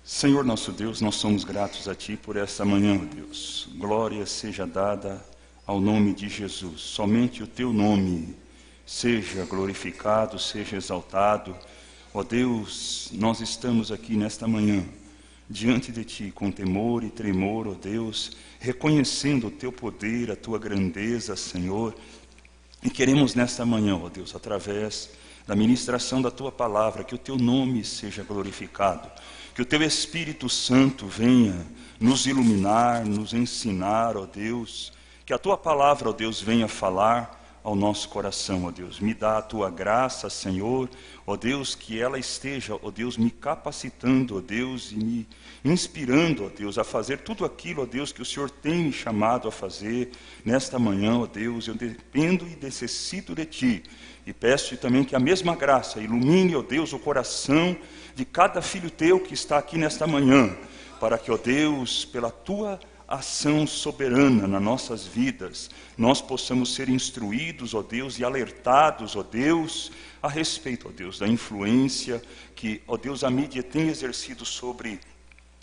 Senhor nosso Deus, nós somos gratos a Ti por esta manhã, ó Deus. Glória seja dada ao nome de Jesus. Somente o Teu nome seja glorificado, seja exaltado. Ó Deus, nós estamos aqui nesta manhã, diante de Ti, com temor e tremor, ó Deus, reconhecendo o Teu poder, a Tua grandeza, Senhor. E queremos nesta manhã, ó Deus, através da ministração da Tua palavra, que o Teu nome seja glorificado, que o Teu Espírito Santo venha nos iluminar, nos ensinar, ó Deus, que a Tua palavra, ó Deus, venha falar ao nosso coração, ó Deus. Me dá a Tua graça, Senhor, ó Deus, que ela esteja, ó Deus, me capacitando, ó Deus, e me inspirando, ó Deus, a fazer tudo aquilo, ó Deus, que o Senhor tem me chamado a fazer nesta manhã, ó Deus. Eu dependo e necessito de Ti, e peço também que a mesma graça ilumine, ó Deus, o coração de cada filho Teu que está aqui nesta manhã, para que, ó Deus, pela Tua ação soberana nas nossas vidas, nós possamos ser instruídos, ó Deus, e alertados, ó Deus, a respeito, ó Deus, da influência que, ó Deus, a mídia tem exercido sobre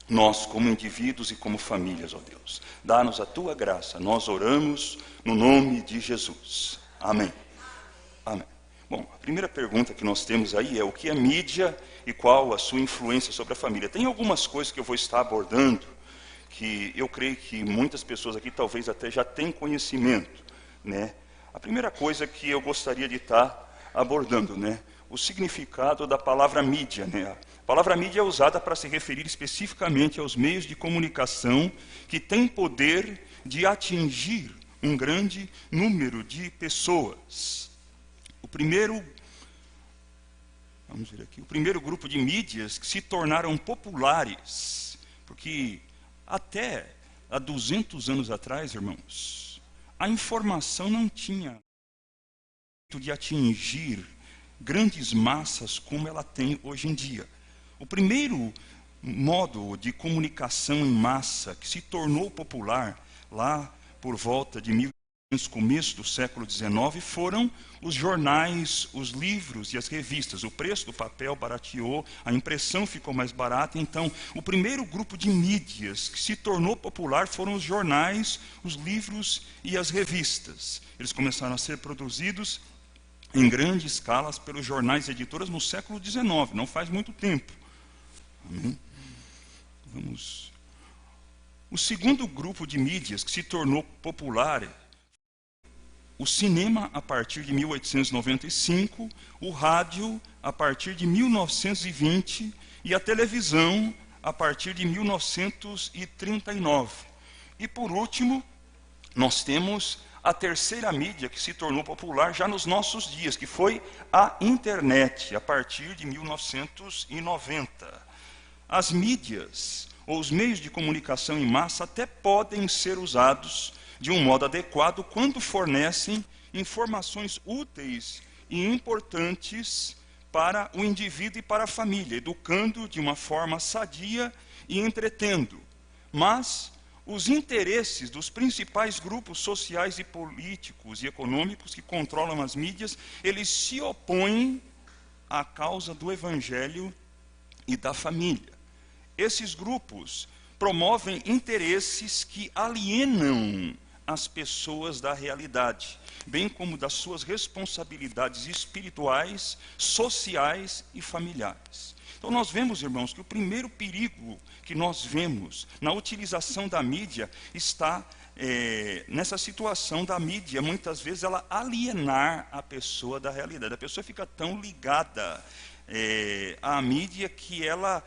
nós como indivíduos e como famílias, ó Deus. Dá-nos a Tua graça, nós oramos no nome de Jesus. Amém. Amém. Bom, a primeira pergunta que nós temos aí é: o que é mídia e qual a sua influência sobre a família? Tem algumas coisas que eu vou estar abordando que eu creio que muitas pessoas aqui talvez até já tenham conhecimento, né? A primeira coisa que eu gostaria de estar abordando, né? O significado da palavra mídia, né? A palavra mídia é usada para se referir especificamente aos meios de comunicação que têm poder de atingir um grande número de pessoas. O primeiro grupo de mídias que se tornaram populares, porque até há 200 anos atrás, irmãos, a informação não tinha de atingir grandes massas como ela tem hoje em dia. O primeiro modo de comunicação em massa que se tornou popular lá por volta de 1800, começo do século XIX, foram os jornais, os livros e as revistas. O preço do papel barateou, a impressão ficou mais barata. Então, o primeiro grupo de mídias que se tornou popular foram os jornais, os livros e as revistas. Eles começaram a ser produzidos em grande escala pelos jornais e editoras no século XIX, não faz muito tempo. Amém? Vamos. O segundo grupo de mídias que se tornou popular: o cinema a partir de 1895, o rádio a partir de 1920 e a televisão a partir de 1939. E por último, nós temos a terceira mídia que se tornou popular já nos nossos dias, que foi a internet, a partir de 1990. As mídias, ou os meios de comunicação em massa, até podem ser usados de um modo adequado quando fornecem informações úteis e importantes para o indivíduo e para a família, educando de uma forma sadia e entretendo. Mas os interesses dos principais grupos sociais e políticos e econômicos que controlam as mídias, eles se opõem à causa do evangelho e da família. Esses grupos promovem interesses que alienam as pessoas da realidade, bem como das suas responsabilidades espirituais, sociais e familiares. Então nós vemos, irmãos, que o primeiro perigo que nós vemos na utilização da mídia está nessa situação da mídia, muitas vezes ela alienar a pessoa da realidade. A pessoa fica tão ligada à mídia que ela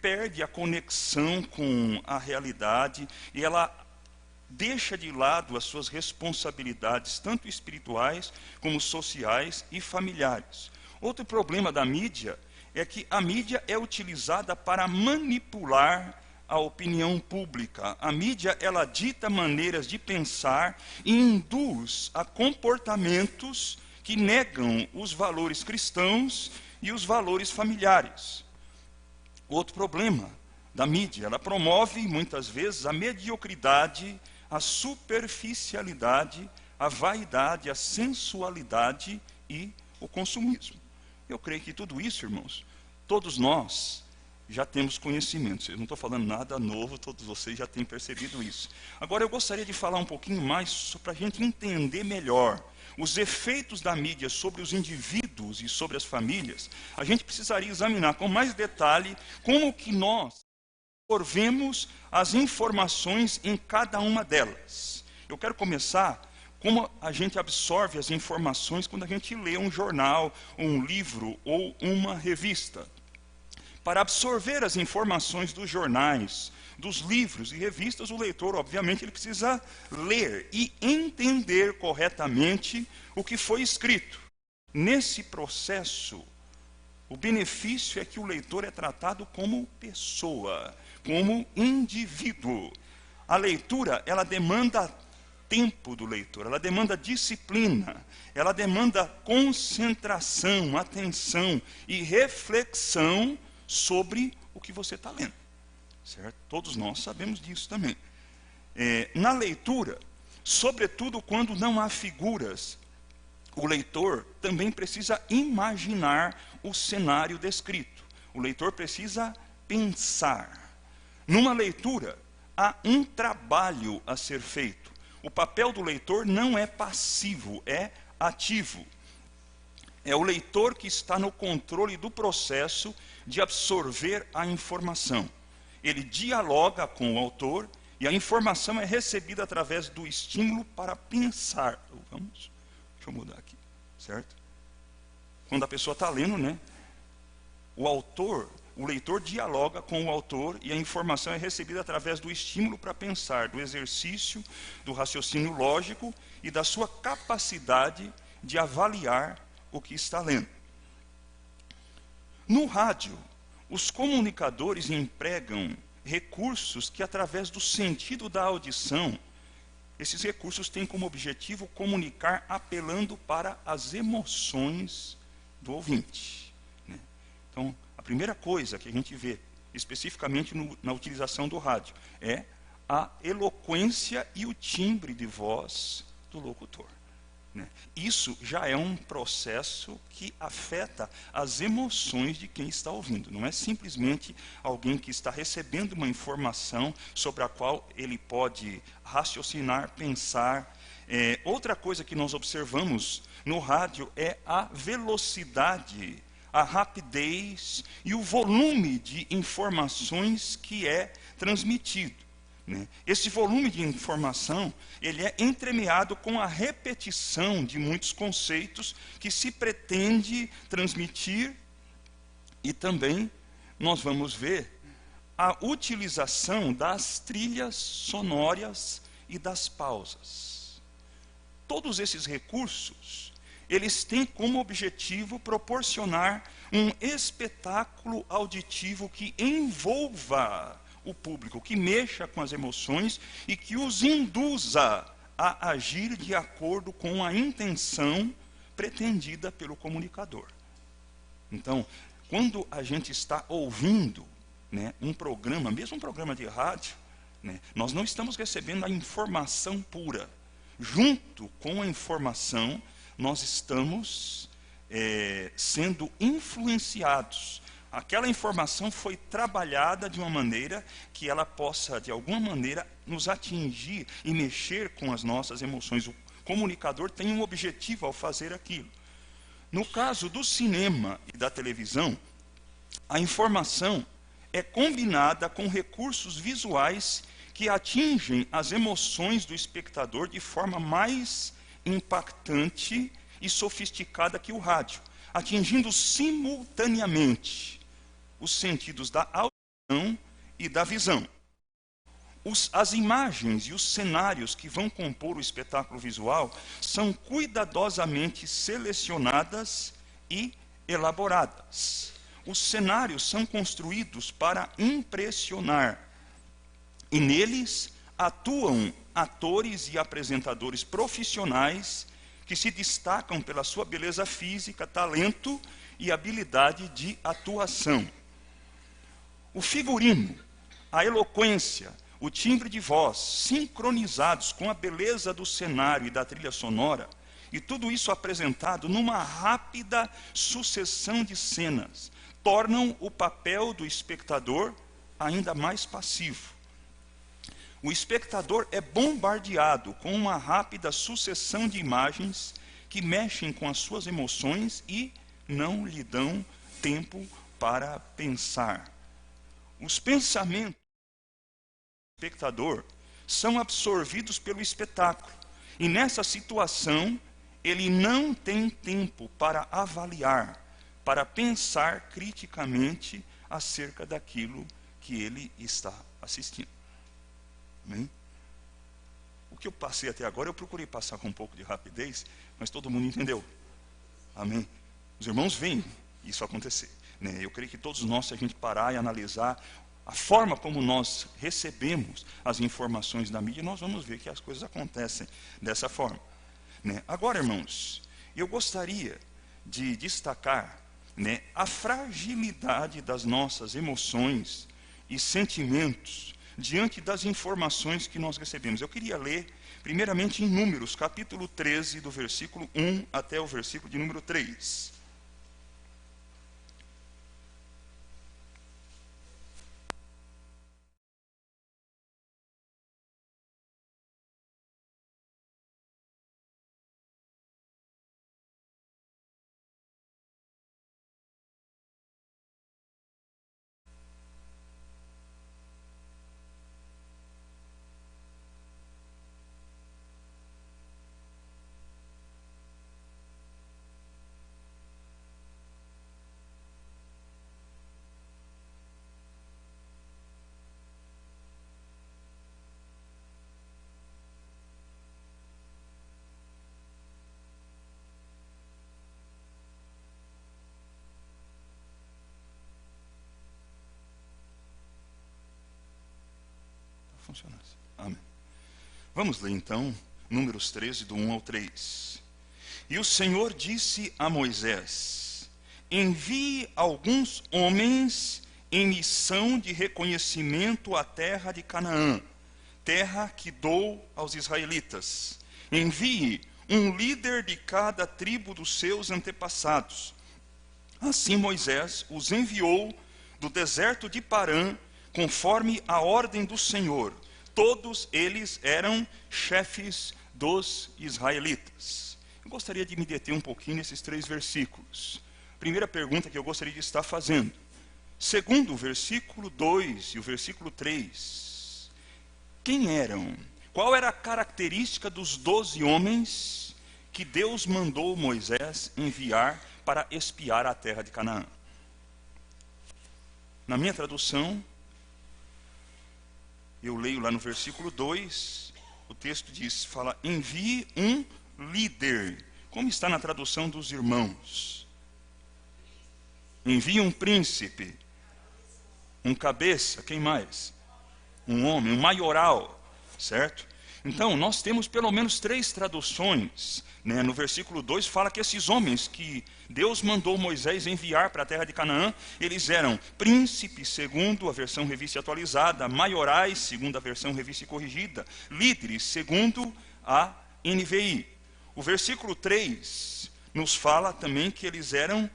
perde a conexão com a realidade e ela deixa de lado as suas responsabilidades, tanto espirituais como sociais e familiares. Outro problema da mídia é que a mídia é utilizada para manipular a opinião pública. A mídia, ela dita maneiras de pensar e induz a comportamentos que negam os valores cristãos e os valores familiares. Outro problema da mídia, ela promove muitas vezes a mediocridade, a superficialidade, a vaidade, a sensualidade e o consumismo. Eu creio que tudo isso, irmãos, todos nós já temos conhecimento. Eu não estou falando nada novo, todos vocês já têm percebido isso. Agora eu gostaria de falar um pouquinho mais para a gente entender melhor os efeitos da mídia sobre os indivíduos e sobre as famílias. A gente precisaria examinar com mais detalhe como que nós absorvemos as informações em cada uma delas. Eu quero começar como a gente absorve as informações quando a gente lê um jornal, um livro ou uma revista. Para absorver as informações dos jornais, dos livros e revistas, o leitor, obviamente, ele precisa ler e entender corretamente o que foi escrito. Nesse processo, o benefício é que o leitor é tratado como pessoa, como indivíduo. A leitura, ela demanda tempo do leitor, ela demanda disciplina, ela demanda concentração, atenção e reflexão sobre o que você está lendo, certo? Todos nós sabemos disso também. Na leitura, sobretudo quando não há figuras, o leitor também precisa imaginar o cenário descrito. O leitor precisa pensar. Numa leitura, há um trabalho a ser feito. O papel do leitor não é passivo, é ativo. É o leitor que está no controle do processo de absorver a informação. Ele dialoga com o autor e a informação é recebida através do estímulo para pensar. Deixa eu mudar aqui, certo? Quando a pessoa está lendo, né? O leitor dialoga com o autor e a informação é recebida através do estímulo para pensar, do exercício, do raciocínio lógico e da sua capacidade de avaliar o que está lendo. No rádio, os comunicadores empregam recursos que, através do sentido da audição, esses recursos têm como objetivo comunicar apelando para as emoções do ouvinte, né? Então, a primeira coisa que a gente vê, especificamente na utilização do rádio, é a eloquência e o timbre de voz do locutor, né? Isso já é um processo que afeta as emoções de quem está ouvindo. Não é simplesmente alguém que está recebendo uma informação sobre a qual ele pode raciocinar, pensar. Outra coisa que nós observamos no rádio é a velocidade, a rapidez e o volume de informações que é transmitido, né? Esse volume de informação, ele é entremeado com a repetição de muitos conceitos que se pretende transmitir, e também nós vamos ver a utilização das trilhas sonoras e das pausas. Todos esses recursos, eles têm como objetivo proporcionar um espetáculo auditivo que envolva o público, que mexa com as emoções e que os induza a agir de acordo com a intenção pretendida pelo comunicador. Então, quando a gente está ouvindo, né, um programa, mesmo um programa de rádio, né, nós não estamos recebendo a informação pura. Junto com a informação, nós estamos sendo influenciados. Aquela informação foi trabalhada de uma maneira que ela possa, de alguma maneira, nos atingir e mexer com as nossas emoções. O comunicador tem um objetivo ao fazer aquilo. No caso do cinema e da televisão, a informação é combinada com recursos visuais que atingem as emoções do espectador de forma mais impactante e sofisticada que o rádio, atingindo simultaneamente os sentidos da audição e da visão. As imagens e os cenários que vão compor o espetáculo visual são cuidadosamente selecionadas e elaboradas. Os cenários são construídos para impressionar, e neles atuam atores e apresentadores profissionais que se destacam pela sua beleza física, talento e habilidade de atuação. O figurino, a eloquência, o timbre de voz, sincronizados com a beleza do cenário e da trilha sonora, e tudo isso apresentado numa rápida sucessão de cenas, tornam o papel do espectador ainda mais passivo. O espectador é bombardeado com uma rápida sucessão de imagens que mexem com as suas emoções e não lhe dão tempo para pensar. Os pensamentos do espectador são absorvidos pelo espetáculo, e nessa situação ele não tem tempo para avaliar, para pensar criticamente acerca daquilo que ele está assistindo. Amém? O que eu passei até agora, eu procurei passar com um pouco de rapidez, mas todo mundo entendeu. Amém? Os irmãos veem isso acontecer, né? Eu creio que todos nós, se a gente parar e analisar a forma como nós recebemos as informações da mídia, nós vamos ver que as coisas acontecem dessa forma, né? Agora, irmãos, eu gostaria de destacar, né, a fragilidade das nossas emoções e sentimentos diante das informações que nós recebemos. Eu queria ler, primeiramente, em Números, capítulo 13, do versículo 1 até o versículo de número 3. Funcionando. Amém. Vamos ler então Números 13, do 1 ao 3. E o Senhor disse a Moisés: envie alguns homens em missão de reconhecimento à terra de Canaã, terra que dou aos israelitas. Envie um líder de cada tribo dos seus antepassados. Assim Moisés os enviou do deserto de Parã, conforme a ordem do Senhor. Todos eles eram chefes dos israelitas. Eu gostaria de me deter um pouquinho nesses 3 versículos. Primeira pergunta que eu gostaria de estar fazendo. Segundo o versículo 2 e o versículo 3. Quem eram? Qual era a característica dos 12 homens que Deus mandou Moisés enviar para espiar a terra de Canaã? Na minha tradução, eu leio lá no versículo 2, o texto diz, fala, envie um líder. Como está na tradução dos irmãos? Envie um príncipe, um cabeça, quem mais? Um homem, um maioral, certo? Então, nós temos pelo menos 3 traduções, né? No versículo 2 fala que esses homens que Deus mandou Moisés enviar para a terra de Canaã, eles eram príncipes, segundo a versão revista e atualizada, maiorais, segundo a versão revista e corrigida, líderes, segundo a NVI. O versículo 3 nos fala também que eles eram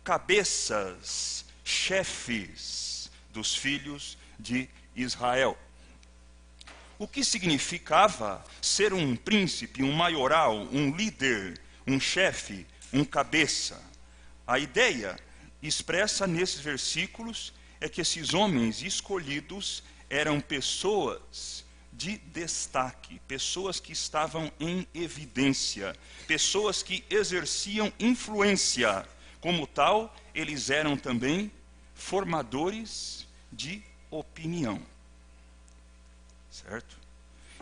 cabeças, chefes dos filhos de Israel. O que significava ser um príncipe, um maioral, um líder, um chefe, um cabeça? A ideia expressa nesses versículos é que esses homens escolhidos eram pessoas de destaque, pessoas que estavam em evidência, pessoas que exerciam influência. Como tal, eles eram também formadores de opinião. Certo?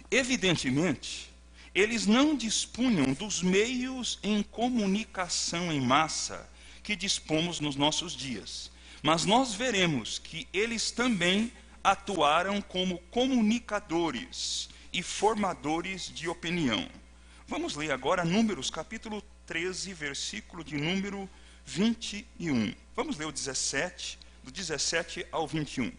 Evidentemente, eles não dispunham dos meios em comunicação em massa que dispomos nos nossos dias. Mas nós veremos que eles também atuaram como comunicadores e formadores de opinião. Vamos ler agora Números, capítulo 13, versículo de número 21. Vamos ler o 17, do 17 ao 21.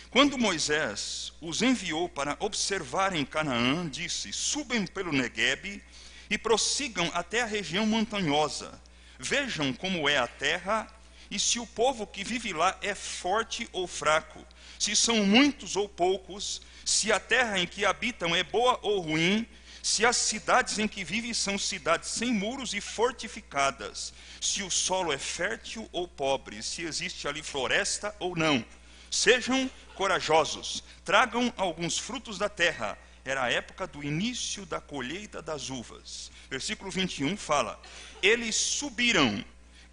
Quando Moisés os enviou para observarem Canaã, disse, subam pelo Neguebe e prossigam até a região montanhosa. vejam como é a terra, e se o povo que vive lá é forte ou fraco, se são muitos ou poucos, se a terra em que habitam é boa ou ruim, se as cidades em que vivem são cidades sem muros e fortificadas, se o solo é fértil ou pobre, se existe ali floresta ou não. Sejam corajosos, tragam alguns frutos da terra. Era a época do início da colheita das uvas. Versículo 21 fala: eles subiram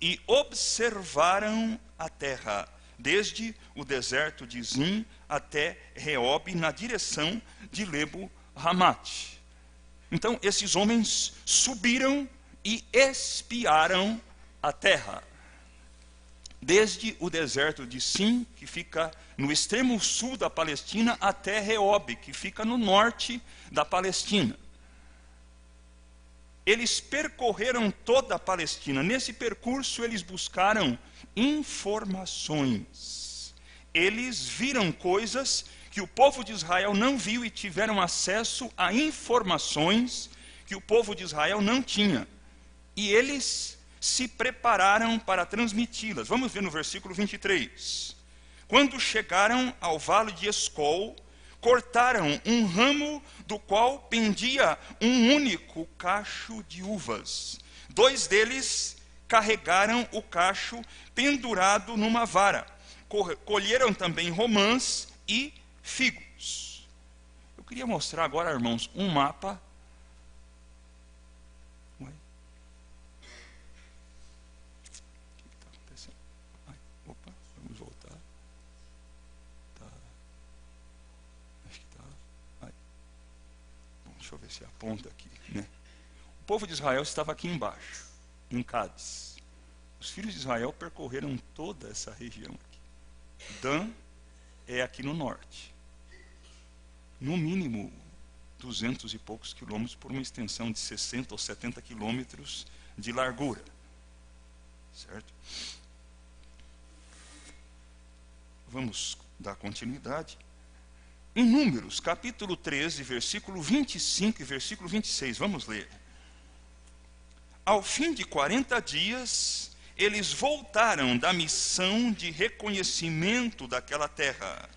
e observaram a terra, desde o deserto de Zim até Reob, na direção de Lebo-Hamate. Então, esses homens subiram e espiaram a terra, desde o deserto de Sim, que fica no extremo sul da Palestina, até Reob, que fica no norte da Palestina. Eles percorreram toda a Palestina. Nesse percurso, eles buscaram informações. Eles viram coisas que o povo de Israel não viu e tiveram acesso a informações que o povo de Israel não tinha. E eles se prepararam para transmiti-las. Vamos ver no versículo 23. Quando chegaram ao vale de Escol, cortaram um ramo do qual pendia um único cacho de uvas. 2 deles carregaram o cacho pendurado numa vara. Colheram também romãs e figos. Eu queria mostrar agora, irmãos, um mapa. Opa, vamos voltar. Acho que está. Bom, deixa eu ver se aponta aqui, né? O povo de Israel estava aqui embaixo, em Cádiz. Os filhos de Israel percorreram toda essa região aqui. Dan é aqui no norte. No mínimo 200 e poucos quilômetros por uma extensão de 60 ou 70 quilômetros de largura. Certo? Vamos dar continuidade. Em Números, capítulo 13, versículo 25 e versículo 26, vamos ler. Ao fim de 40 dias, eles voltaram da missão de reconhecimento daquela terra.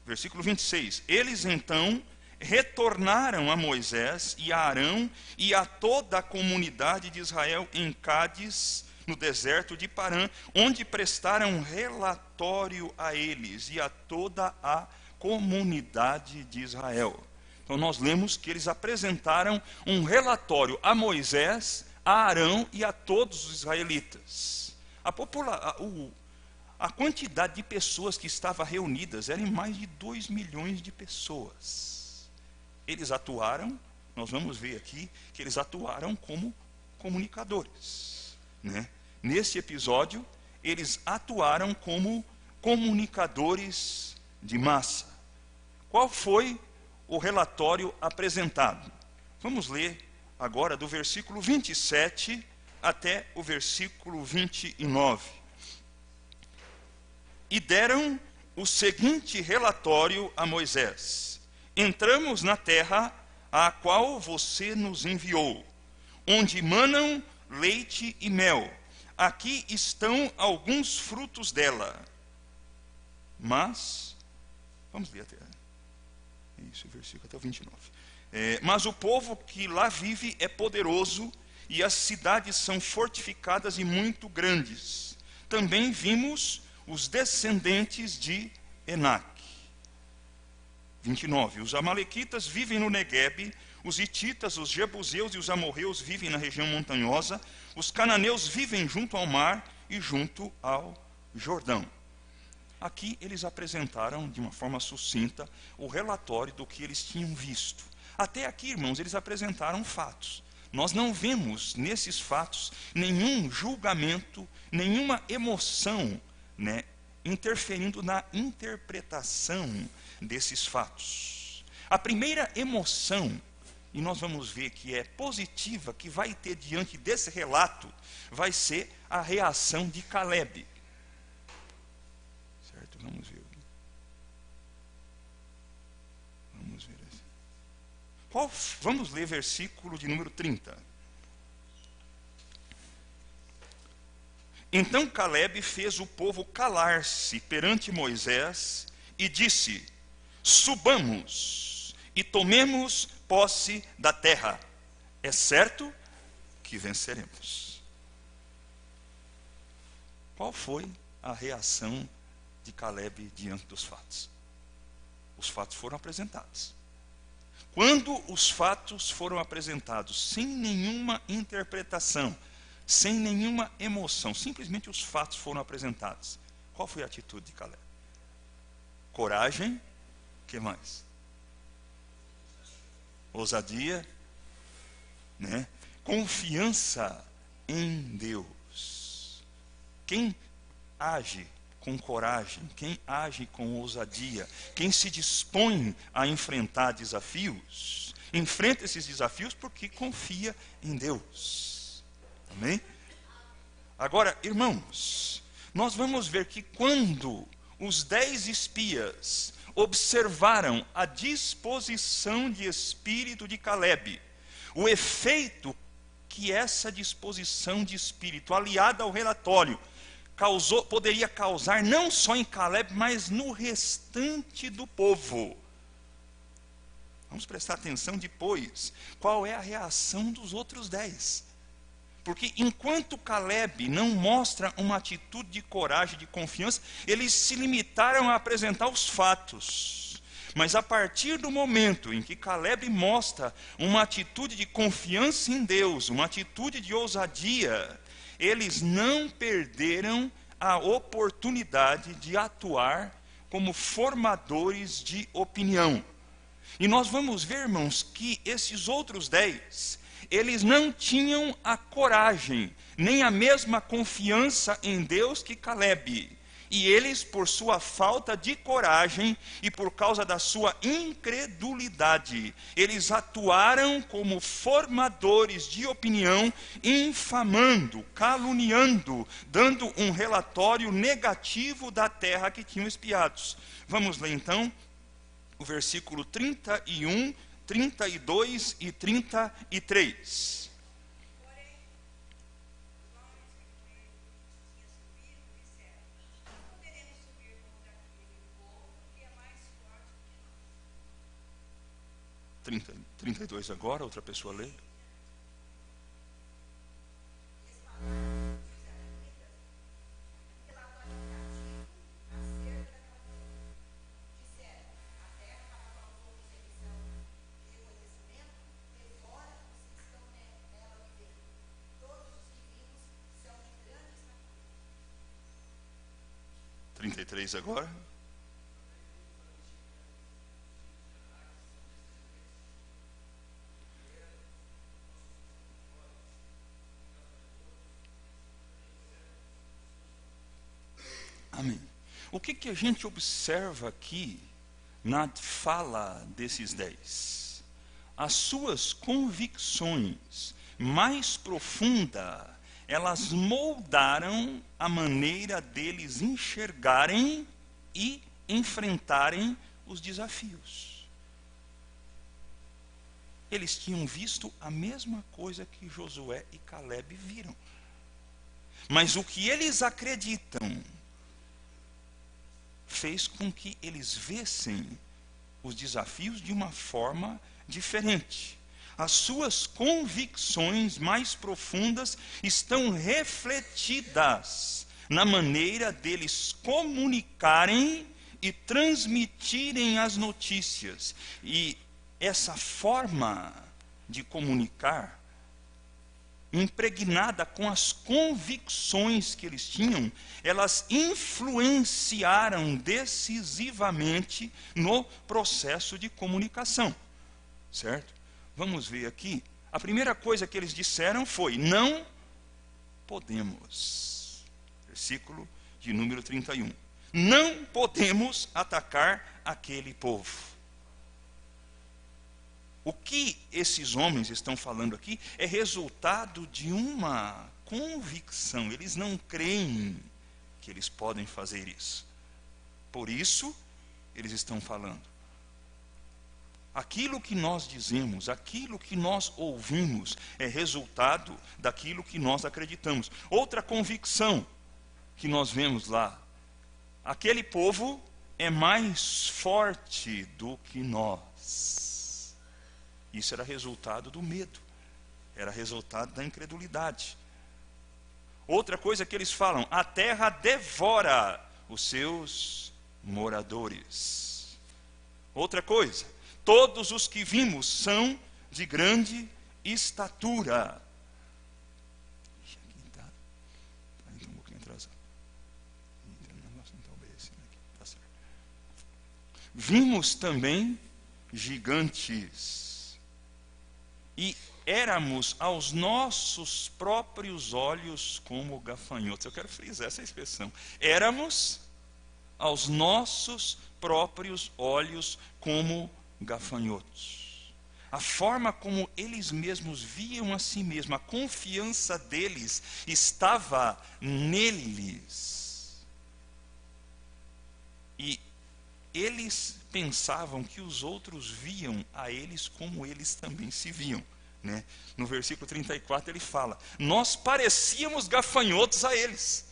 Versículo 26. Eles então retornaram a Moisés e a Arão e a toda a comunidade de Israel em Cádiz, no deserto de Parã, onde prestaram relatório a eles e a toda a comunidade de Israel. Então nós lemos que eles apresentaram um relatório a Moisés, a Arão e a todos os israelitas. A quantidade de pessoas que estavam reunidas era em mais de 2 milhões de pessoas. Eles atuaram, nós vamos ver aqui, que eles atuaram como comunicadores, né? Nesse episódio, eles atuaram como comunicadores de massa. Qual foi o relatório apresentado? Vamos ler agora do versículo 27 até o versículo 29. E deram o seguinte relatório a Moisés: entramos na terra a qual você nos enviou, onde manam leite e mel. Aqui estão alguns frutos dela. Mas, vamos ler até isso, versículo até o 29. Mas o povo que lá vive é poderoso, e as cidades são fortificadas e muito grandes. Também vimos os descendentes de Enac. 29. Os amalequitas vivem no Neguebe, os hititas, os jebuseus e os amorreus vivem na região montanhosa, os cananeus vivem junto ao mar e junto ao Jordão. Aqui eles apresentaram de uma forma sucinta o relatório do que eles tinham visto. Até aqui, irmãos, eles apresentaram fatos. Nós não vemos nesses fatos nenhum julgamento, nenhuma emoção, né, interferindo na interpretação desses fatos. A primeira emoção, e nós vamos ver que é positiva, que vai ter diante desse relato, vai ser a reação de Caleb. Certo? Vamos ver. Vamos ler versículo de número 30. Então Caleb fez o povo calar-se perante Moisés e disse: subamos e tomemos posse da terra. É certo que venceremos. Qual foi a reação de Caleb diante dos fatos? Os fatos foram apresentados. Quando os fatos foram apresentados, sem nenhuma interpretação, sem nenhuma emoção, simplesmente os fatos foram apresentados, qual foi a atitude de Caleb? Coragem, o que mais? Ousadia, né? Confiança em Deus. Quem age com coragem, quem age com ousadia, quem se dispõe a enfrentar desafios, enfrenta esses desafios porque confia em Deus. Amém? Agora, irmãos, nós vamos ver que quando os 10 espias observaram a disposição de espírito de Caleb, o efeito que essa disposição de espírito, aliada ao relatório, poderia causar não só em Caleb, mas no restante do povo. Vamos prestar atenção depois, qual é a reação dos outros 10. Porque enquanto Caleb não mostra uma atitude de coragem, de confiança, eles se limitaram a apresentar os fatos. Mas a partir do momento em que Caleb mostra uma atitude de confiança em Deus, uma atitude de ousadia, eles não perderam a oportunidade de atuar como formadores de opinião. E nós vamos ver, irmãos, que esses outros 10, eles não tinham a coragem, nem a mesma confiança em Deus que Caleb. E eles, por sua falta de coragem e por causa da sua incredulidade, eles atuaram como formadores de opinião, infamando, caluniando, dando um relatório negativo da terra que tinham espiados. Vamos ler então o versículo 31, 32 e 33. Porém, os homens que tinha subido disseram: não poderemos subir contra aquele povo que é mais forte que nós. 32 agora, outra pessoa lê. Todos os que vimos são de grandes nações. 33 agora. Amém. O que a gente observa aqui na fala desses 10? As suas convicções mais profundas, elas moldaram a maneira deles enxergarem e enfrentarem os desafios. Eles tinham visto a mesma coisa que Josué e Caleb viram. Mas o que eles acreditam fez com que eles vissem os desafios de uma forma diferente. As suas convicções mais profundas estão refletidas na maneira deles comunicarem e transmitirem as notícias. E essa forma de comunicar, impregnada com as convicções que eles tinham, elas influenciaram decisivamente no processo de comunicação. Certo? Vamos ver aqui. A primeira coisa que eles disseram foi: não podemos. Versículo de número 31. Não podemos atacar aquele povo. O que esses homens estão falando aqui é resultado de uma convicção. Eles não creem que eles podem fazer isso. Por isso, eles estão falando. Aquilo que nós dizemos, aquilo que nós ouvimos, é resultado daquilo que nós acreditamos. Outra convicção que nós vemos lá. Aquele povo é mais forte do que nós. Isso era resultado do medo, era resultado da incredulidade. Outra coisa que eles falam: a terra devora os seus moradores. Outra coisa: todos os que vimos são de grande estatura. Aqui está um pouquinho atrasado. O negócio não está obedecendo aqui. Tá certo. Vimos também gigantes, e éramos aos nossos próprios olhos como gafanhotos. Eu quero frisar essa expressão. Éramos aos nossos próprios olhos como gafanhotos. A forma como eles mesmos viam a si mesmos, a confiança deles estava neles. E eles pensavam que os outros viam a eles como eles também se viam. No versículo 34 ele fala: nós parecíamos gafanhotos a eles,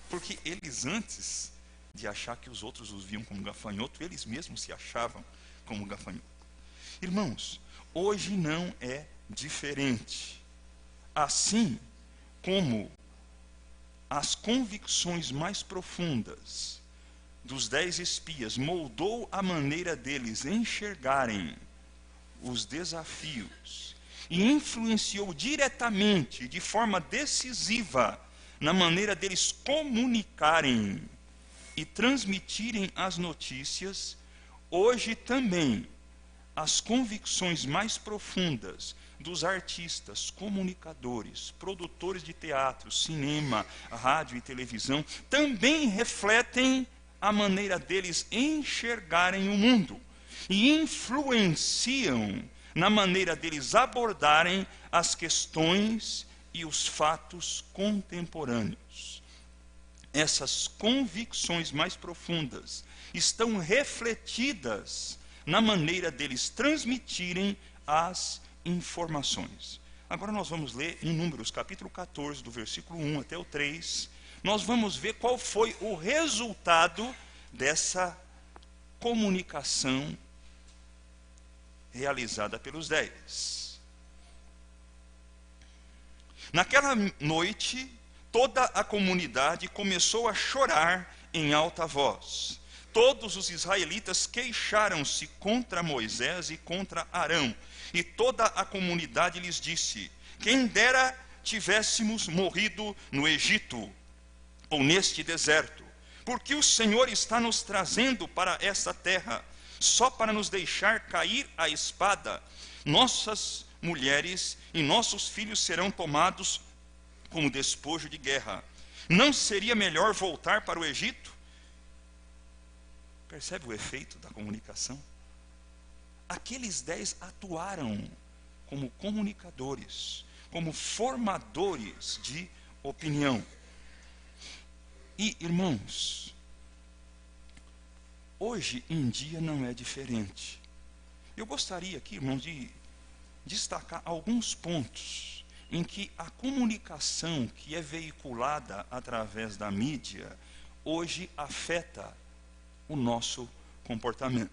porque eles, antes de achar que os outros os viam como gafanhoto, eles mesmos se achavam como gafanhoto. Irmãos, hoje não é diferente. Assim como as convicções mais profundas dos 10 espias moldou a maneira deles enxergarem os desafios e influenciou diretamente, de forma decisiva, na maneira deles comunicarem e transmitirem as notícias, hoje também as convicções mais profundas dos artistas, comunicadores, produtores de teatro, cinema, rádio e televisão também refletem a maneira deles enxergarem o mundo e influenciam na maneira deles abordarem as questões e os fatos contemporâneos. Essas convicções mais profundas estão refletidas na maneira deles transmitirem as informações. Agora nós vamos ler em Números capítulo 14, do versículo 1 até o 3. Nós vamos ver qual foi o resultado dessa comunicação realizada pelos 10. Naquela noite, toda a comunidade começou a chorar em alta voz. Todos os israelitas queixaram-se contra Moisés e contra Arão. E toda a comunidade lhes disse: quem dera tivéssemos morrido no Egito, ou neste deserto, porque o Senhor está nos trazendo para essa terra, só para nos deixar cair a espada. Nossas mulheres e nossos filhos serão tomados como despojo de guerra. Não seria melhor voltar para o Egito? Percebe o efeito da comunicação? Aqueles 10 atuaram como comunicadores, como formadores de opinião. E, irmãos, hoje em dia não é diferente. Eu gostaria aqui, irmãos, de destacar alguns pontos em que a comunicação que é veiculada através da mídia hoje afeta o nosso comportamento.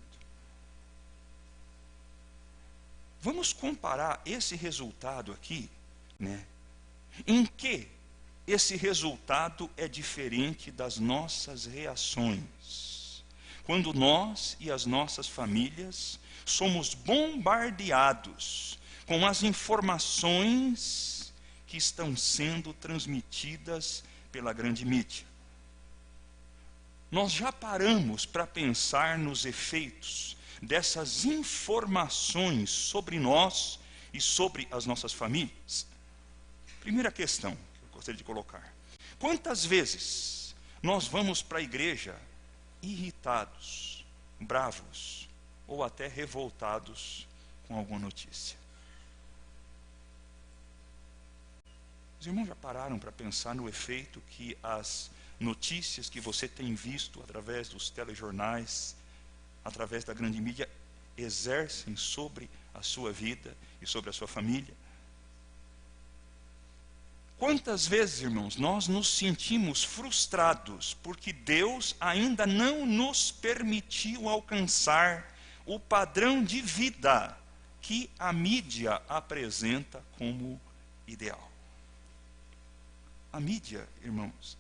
Vamos comparar esse resultado aqui, em que esse resultado é diferente das nossas reações. Quando nós e as nossas famílias somos bombardeados com as informações que estão sendo transmitidas pela grande mídia. Nós já paramos para pensar nos efeitos dessas informações sobre nós e sobre as nossas famílias? Primeira questão que eu gostaria de colocar: quantas vezes nós vamos para a igreja irritados, bravos ou até revoltados com alguma notícia? Os irmãos já pararam para pensar no efeito que as notícias que você tem visto através dos telejornais, através da grande mídia, exercem sobre a sua vida e sobre a sua família? Quantas vezes, irmãos, nós nos sentimos frustrados porque Deus ainda não nos permitiu alcançar o padrão de vida que a mídia apresenta como ideal. A mídia, irmãos,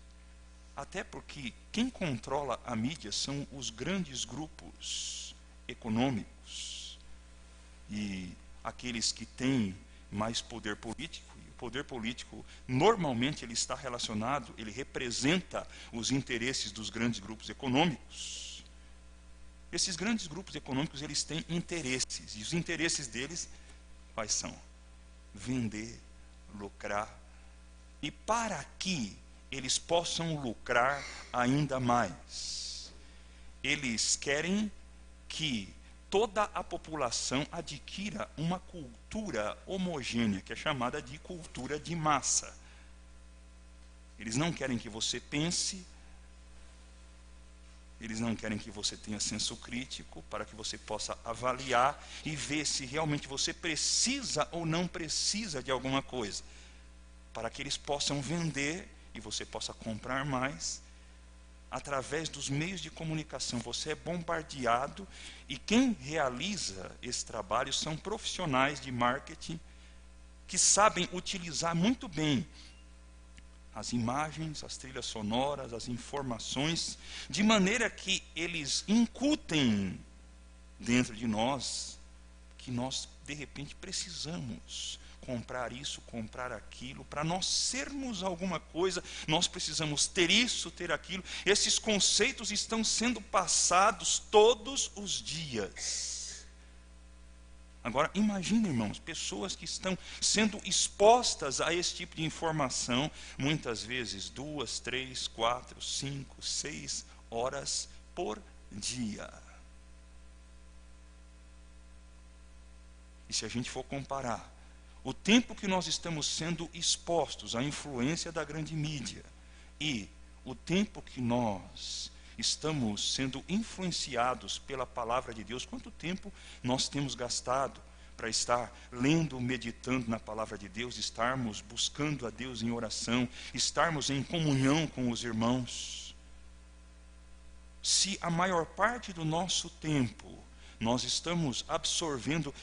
até porque quem controla a mídia são os grandes grupos econômicos e aqueles que têm mais poder político. E o poder político, normalmente, ele está relacionado, ele representa os interesses dos grandes grupos econômicos. Esses grandes grupos econômicos, eles têm interesses, e os interesses deles, quais são? Vender, lucrar, e para que eles possam lucrar ainda mais, eles querem que toda a população adquira uma cultura homogênea, que é chamada de cultura de massa. Eles não querem que você pense, eles não querem que você tenha senso crítico, para que você possa avaliar e ver se realmente você precisa ou não precisa de alguma coisa, para que eles possam vender e você possa comprar mais. Através dos meios de comunicação, você é bombardeado, e quem realiza esse trabalho são profissionais de marketing que sabem utilizar muito bem as imagens, as trilhas sonoras, as informações, de maneira que eles incutem dentro de nós que nós, de repente, precisamos comprar isso, comprar aquilo. Para nós sermos alguma coisa, nós precisamos ter isso, ter aquilo. Esses conceitos estão sendo passados todos os dias. Agora, imagine, irmãos, pessoas que estão sendo expostas a esse tipo de informação, muitas vezes 2, 3, 4, 5, 6 horas por dia. E se a gente for comparar o tempo que nós estamos sendo expostos à influência da grande mídia e o tempo que nós estamos sendo influenciados pela palavra de Deus, quanto tempo nós temos gastado para estar lendo, meditando na palavra de Deus, estarmos buscando a Deus em oração, estarmos em comunhão com os irmãos. Se a maior parte do nosso tempo nós estamos absorvendo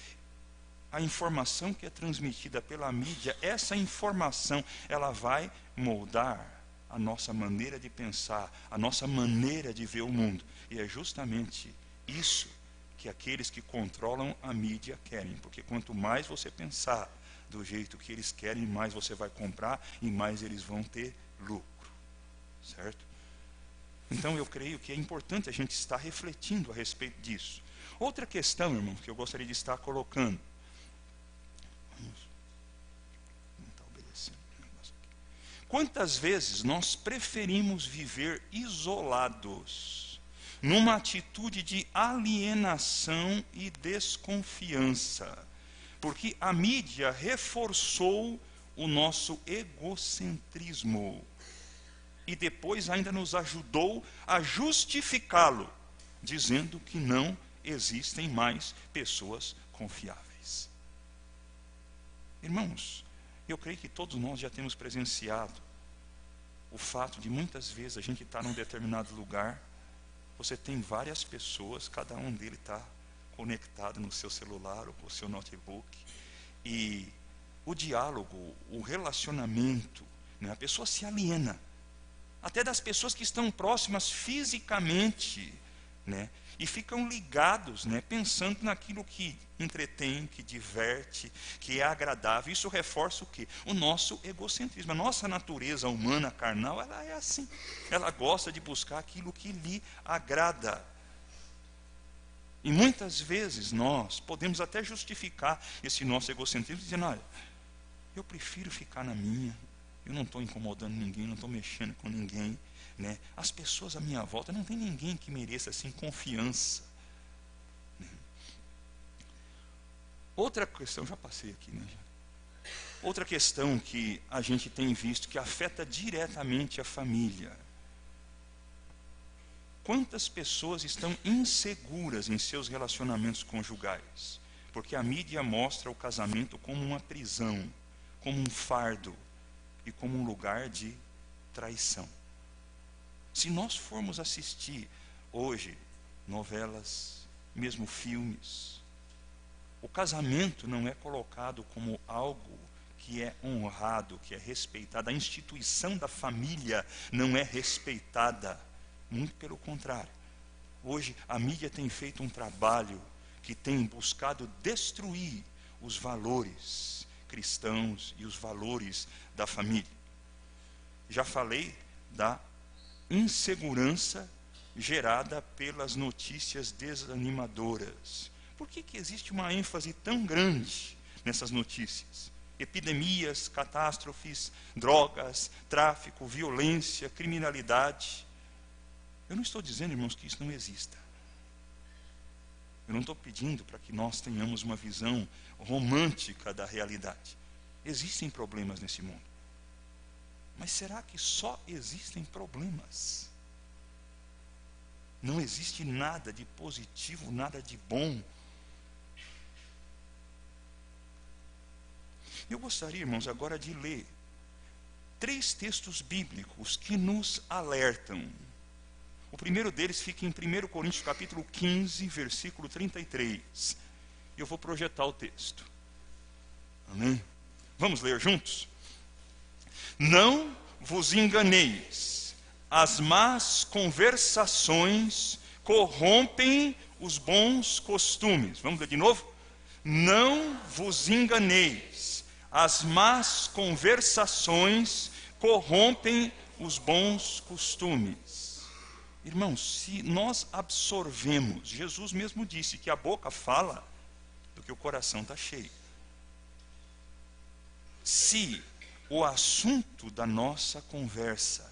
a informação que é transmitida pela mídia, essa informação, ela vai moldar a nossa maneira de pensar, a nossa maneira de ver o mundo. E é justamente isso que aqueles que controlam a mídia querem. Porque quanto mais você pensar do jeito que eles querem, mais você vai comprar e mais eles vão ter lucro. Certo? Então eu creio que é importante a gente estar refletindo a respeito disso. Outra questão, irmão, que eu gostaria de estar colocando. Quantas vezes nós preferimos viver isolados, numa atitude de alienação e desconfiança, porque a mídia reforçou o nosso egocentrismo e depois ainda nos ajudou a justificá-lo, dizendo que não existem mais pessoas confiáveis. Irmãos, eu creio que todos nós já temos presenciado o fato de muitas vezes a gente estar num determinado lugar, você tem várias pessoas, cada um deles está conectado no seu celular ou no seu notebook, e o diálogo, o relacionamento, né, a pessoa se aliena, até das pessoas que estão próximas fisicamente, né, e ficam ligados, né, pensando naquilo que entretém, que diverte, que é agradável. Isso reforça o quê? O nosso egocentrismo. A nossa natureza humana, carnal, ela é assim. Ela gosta de buscar aquilo que lhe agrada. E muitas vezes nós podemos até justificar esse nosso egocentrismo dizendo, olha, eu prefiro ficar na minha, eu não estou incomodando ninguém, não estou mexendo com ninguém, né? As pessoas à minha volta, não tem ninguém que mereça assim confiança, né? Outra questão, já passei aqui, né? Outra questão que a gente tem visto que afeta diretamente a família. Quantas pessoas estão inseguras em seus relacionamentos conjugais? Porque a mídia mostra o casamento como uma prisão, como um fardo. e como um lugar de traição. Se nós formos assistir hoje novelas, mesmo filmes, o casamento não é colocado como algo que é honrado, que é respeitado. A instituição da família não é respeitada. Muito pelo contrário. Hoje a mídia tem feito um trabalho que tem buscado destruir os valores cristãos e os valores da família. Já falei da insegurança gerada pelas notícias desanimadoras. Por que existe uma ênfase tão grande nessas notícias? Epidemias, catástrofes, drogas, tráfico, violência, criminalidade. Eu não estou dizendo, irmãos, que isso não exista. Eu não estou pedindo para que nós tenhamos uma visão romântica da realidade. Existem problemas nesse mundo. Mas será que só existem problemas? Não existe nada de positivo, nada de bom. Eu gostaria, irmãos, agora de ler 3 textos bíblicos que nos alertam. O primeiro deles fica em 1 Coríntios capítulo 15, versículo 33. Eu vou projetar o texto. Amém? Vamos ler juntos? Não vos enganeis, as más conversações corrompem os bons costumes. Vamos ler de novo? Não vos enganeis, as más conversações corrompem os bons costumes. Irmãos, se nós absorvemos, Jesus mesmo disse que a boca fala do que o coração está cheio. Se o assunto da nossa conversa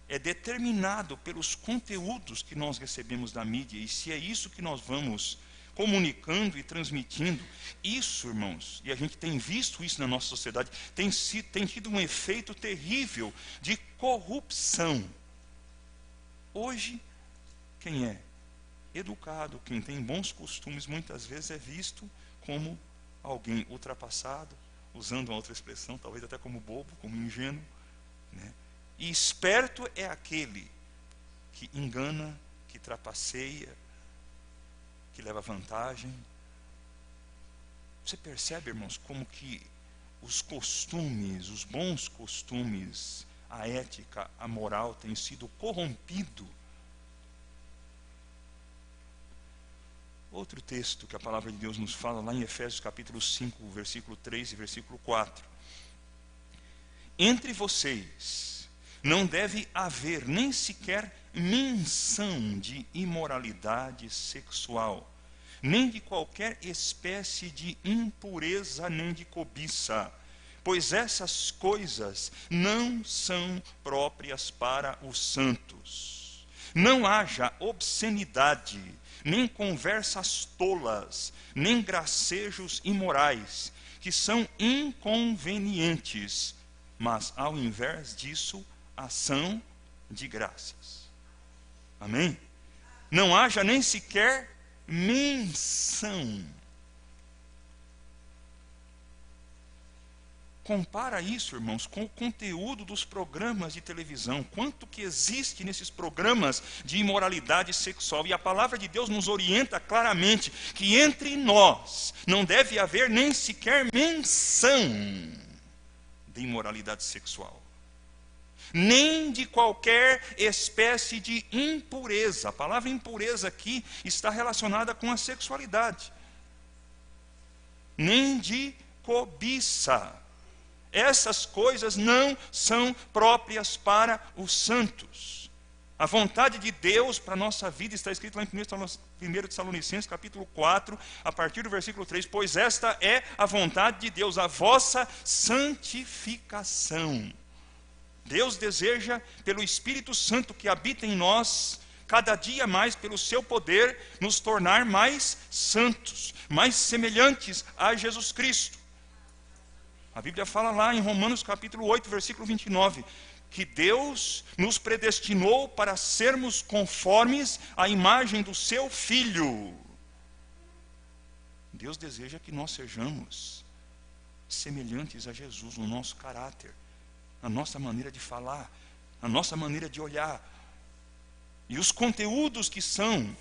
é determinado pelos conteúdos que nós recebemos da mídia, e se é isso que nós vamos comunicando e transmitindo, isso, irmãos, e a gente tem visto isso na nossa sociedade, tem tido um efeito terrível de corrupção. Hoje, quem é educado, quem tem bons costumes, muitas vezes é visto como alguém ultrapassado, usando uma outra expressão, talvez até como bobo, como ingênuo, né? E esperto é aquele que engana, que trapaceia, que leva vantagem. Você percebe, irmãos, como que os costumes, os bons costumes, a ética, a moral tem sido corrompido? Outro texto que a palavra de Deus nos fala, lá em Efésios capítulo 5, versículo 3 e versículo 4. Entre vocês não deve haver nem sequer menção de imoralidade sexual, nem de qualquer espécie de impureza, nem de cobiça, pois essas coisas não são próprias para os santos. Não haja obscenidade, nem conversas tolas, nem gracejos imorais, que são inconvenientes, mas ao invés disso, ação de graças. Amém? Não haja nem sequer menção. Compara isso, irmãos, com o conteúdo dos programas de televisão. Quanto que existe nesses programas de imoralidade sexual. E a palavra de Deus nos orienta claramente que entre nós não deve haver nem sequer menção de imoralidade sexual, nem de qualquer espécie de impureza. A palavra impureza aqui está relacionada com a sexualidade. Nem de cobiça. Essas coisas não são próprias para os santos. A vontade de Deus para a nossa vida está escrito lá em 1 Tessalonicenses capítulo 4, a partir do versículo 3. Pois esta é a vontade de Deus, a vossa santificação. Deus deseja, pelo Espírito Santo que habita em nós, cada dia mais, pelo seu poder, nos tornar mais santos, mais semelhantes a Jesus Cristo. A Bíblia fala lá em Romanos capítulo 8, versículo 29, que Deus nos predestinou para sermos conformes à imagem do seu Filho. Deus deseja que nós sejamos semelhantes a Jesus no nosso caráter, a nossa maneira de falar, a nossa maneira de olhar. E os conteúdos que são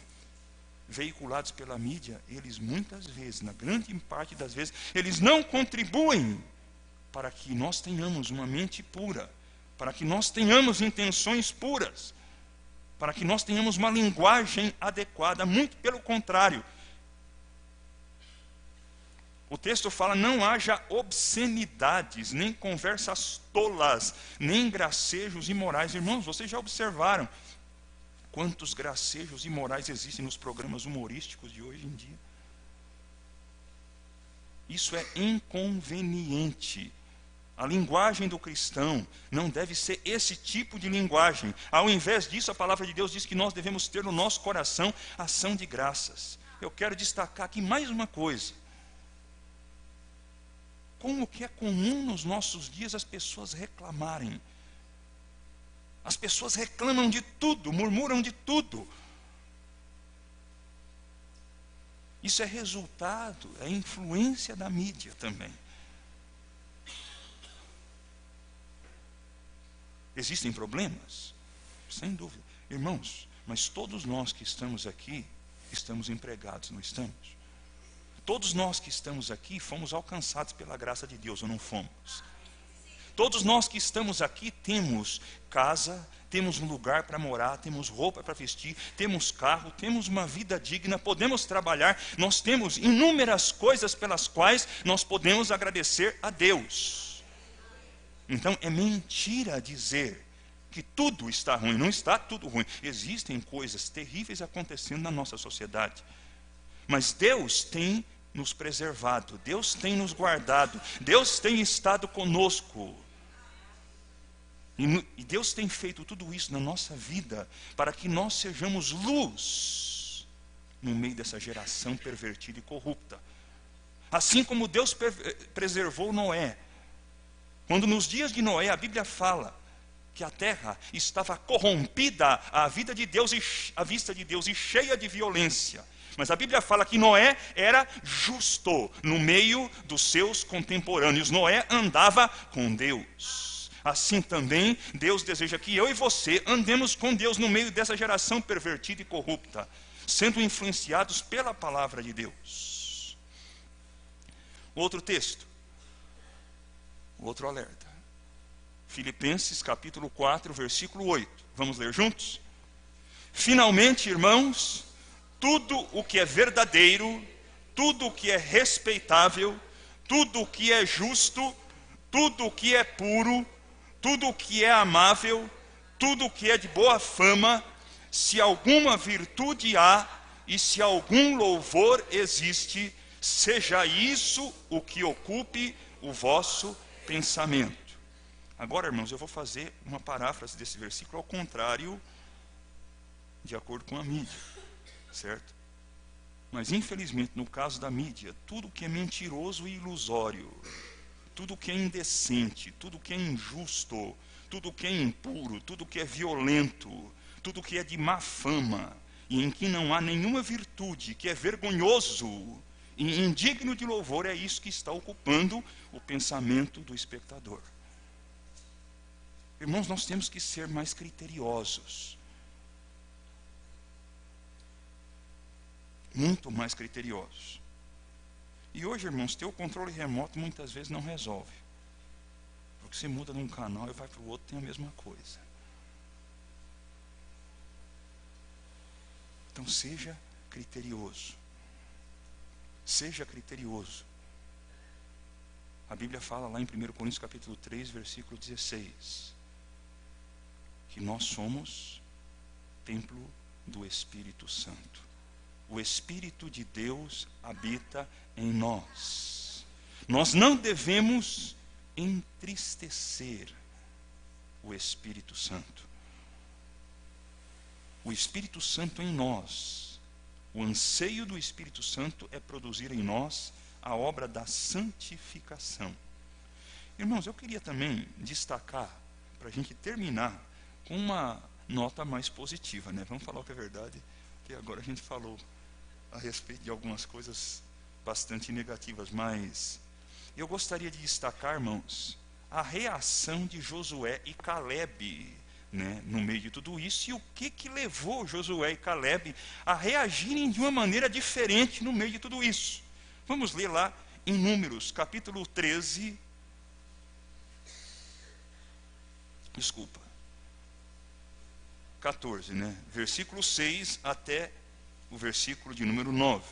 veiculados pela mídia, eles muitas vezes, na grande parte das vezes, eles não contribuem para que nós tenhamos uma mente pura, para que nós tenhamos intenções puras, para que nós tenhamos uma linguagem adequada. Muito pelo contrário. O texto fala: não haja obscenidades, nem conversas tolas, nem gracejos imorais. Irmãos, vocês já observaram quantos gracejos imorais existem nos programas humorísticos de hoje em dia? Isso é inconveniente. A linguagem do cristão não deve ser esse tipo de linguagem. Ao invés disso, a palavra de Deus diz que nós devemos ter no nosso coração ação de graças. Eu quero destacar aqui mais uma coisa. Como que é comum nos nossos dias as pessoas reclamarem. As pessoas reclamam de tudo, murmuram de tudo. Isso é resultado, é influência da mídia também. Existem problemas? Sem dúvida. Irmãos, mas todos nós que estamos aqui, estamos empregados, não estamos? Todos nós que estamos aqui fomos alcançados pela graça de Deus, ou não fomos? Todos nós que estamos aqui temos casa, temos um lugar para morar, temos roupa para vestir, temos carro, temos uma vida digna, podemos trabalhar, nós temos inúmeras coisas pelas quais nós podemos agradecer a Deus. Então é mentira dizer que tudo está ruim. Não está tudo ruim. Existem coisas terríveis acontecendo na nossa sociedade. Mas Deus tem nos preservado, Deus tem nos guardado, Deus tem estado conosco. E Deus tem feito tudo isso na nossa vida para que nós sejamos luz no meio dessa geração pervertida e corrupta. Assim como Deus preservou Noé. Quando nos dias de Noé a Bíblia fala que a terra estava corrompida à vista de Deus e cheia de violência. Mas a Bíblia fala que Noé era justo no meio dos seus contemporâneos. Noé andava com Deus. Assim também Deus deseja que eu e você andemos com Deus no meio dessa geração pervertida e corrupta, sendo influenciados pela palavra de Deus. Outro texto. Outro alerta. Filipenses capítulo 4, versículo 8. Vamos ler juntos? Finalmente, irmãos, tudo o que é verdadeiro, tudo o que é respeitável, tudo o que é justo, tudo o que é puro, tudo o que é amável, tudo o que é de boa fama, se alguma virtude há e se algum louvor existe, seja isso o que ocupe o vosso pensamento. Agora, irmãos, eu vou fazer uma paráfrase desse versículo ao contrário, de acordo com a mídia, certo? Mas infelizmente, no caso da mídia, tudo que é mentiroso e ilusório, tudo que é indecente, tudo que é injusto, tudo que é impuro, tudo que é violento, tudo que é de má fama, e em que não há nenhuma virtude, que é vergonhoso e indigno de louvor, é isso que está ocupando o pensamento do espectador. Irmãos, nós temos que ser mais criteriosos. Muito mais criteriosos. E hoje, irmãos, ter o controle remoto muitas vezes não resolve. Porque você muda de um canal e vai para o outro, tem a mesma coisa. Então seja criterioso. Seja criterioso. A Bíblia fala lá em 1 Coríntios capítulo 3, versículo 16, que nós somos templo do Espírito Santo. O Espírito de Deus habita em nós. Nós não devemos entristecer o Espírito Santo. O Espírito Santo em nós. O anseio do Espírito Santo é produzir em nós a obra da santificação. Irmãos, eu queria também destacar, para a gente terminar, com uma nota mais positiva, né? Vamos falar o que é verdade, que agora a gente falou a respeito de algumas coisas bastante negativas, mas eu gostaria de destacar, irmãos, a reação de Josué e Calebe, né, no meio de tudo isso, e o que levou Josué e Calebe a reagirem de uma maneira diferente no meio de tudo isso. Vamos ler lá em Números, capítulo 13, 14, né? Versículo 6 até o versículo de número 9.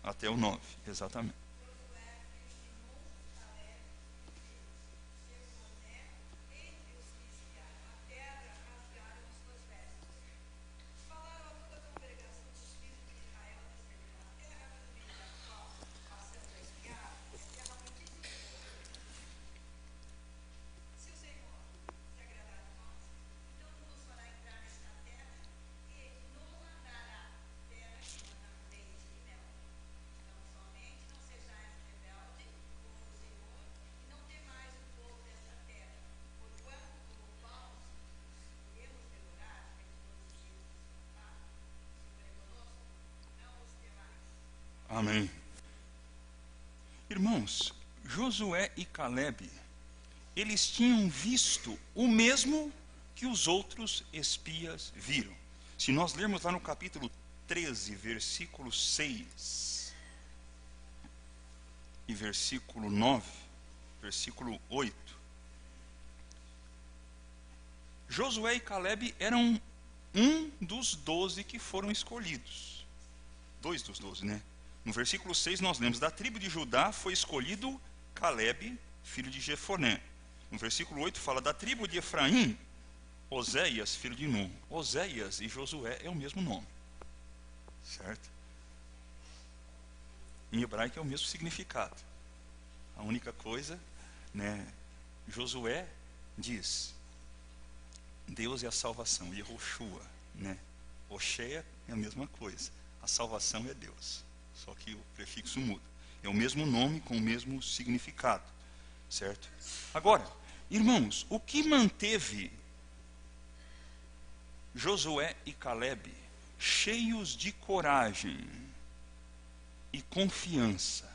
Até o 9, exatamente. Amém. Irmãos, Josué e Calebe, eles tinham visto o mesmo que os outros espias viram. Se nós lermos lá no capítulo 13, versículo 6 e versículo 9, versículo 8, Josué e Calebe eram um dos 12 que foram escolhidos. 2 dos 12, né? No versículo 6 nós lemos: da tribo de Judá foi escolhido Calebe, filho de Jefoné. No versículo 8 fala: da tribo de Efraim, Oséias, filho de Nun. Oséias e Josué é o mesmo nome, certo? Em hebraico é o mesmo significado. A única coisa, né, Josué diz: Deus é a salvação, Yehoshua, né? Oshea é a mesma coisa, a salvação é Deus, só que o prefixo muda. É o mesmo nome com o mesmo significado, certo? Agora, irmãos, o que manteve Josué e Calebe cheios de coragem e confiança,